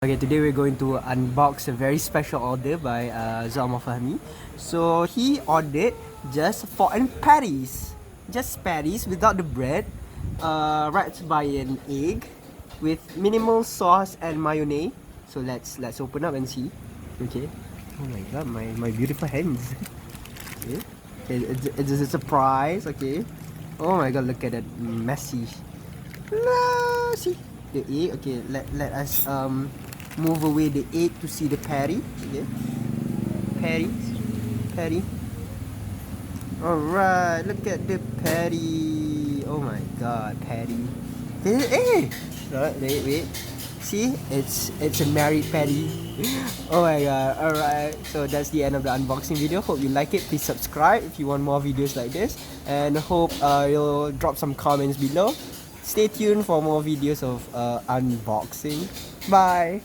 Okay, today we're going to unbox a very special order by Zalma Fahmi. So he ordered just patties, just patties without the bread, wrapped by an egg with minimal sauce and mayonnaise. So let's open up and see. Okay. Oh my god, my beautiful hands. Okay. It's a surprise. Okay. Oh my god, look at that messy. See the egg. Okay, let us move away the egg to see the patty. Okay, patty. Alright, look at the patty. Oh my god, patty. Hey, wait. See, it's a married patty. Oh my god. Alright, so that's the end of the unboxing video. Hope you like it. Please subscribe if you want more videos like this, and hope you'll drop some comments below. Stay tuned for more videos of unboxing. Bye.